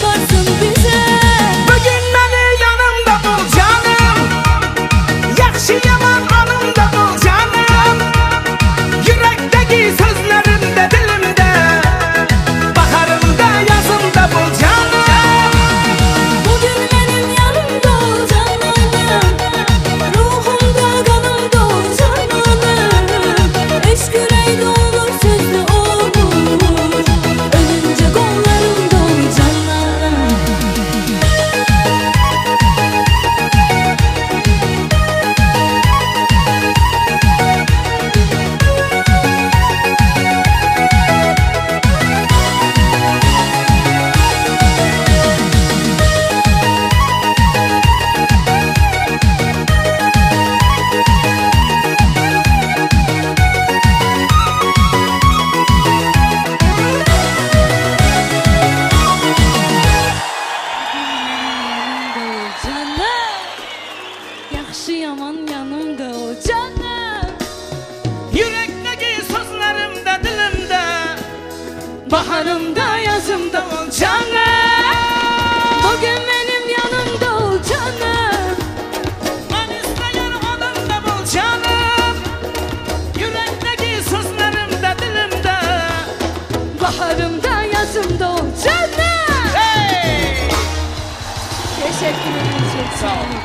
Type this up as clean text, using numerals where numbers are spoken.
varsın bize. Bugün beni yanımda bul canım, yaxşı yaman anımda bul canım. Yürekteki sözlerimde dilimde, baharımda yazımda bul canım. Bugün benim yanımda ol cananım, ruhumda kanımda ol cananım. Eşk yüreğde olur sözde olur, ölünce kollarımda ol cananım. Yaxşı yaman yanımda ol canım. Yürekteki sözlerimde dilimde, baharımda yazımda ol canım. Bugün benim yanımda ol canım. Ben isteyen adımda bul canım. Yürekteki sözlerimde dilimde, Baharımda yazımda ol canım. hey! Teşekkür ederim. Çok sağ olun.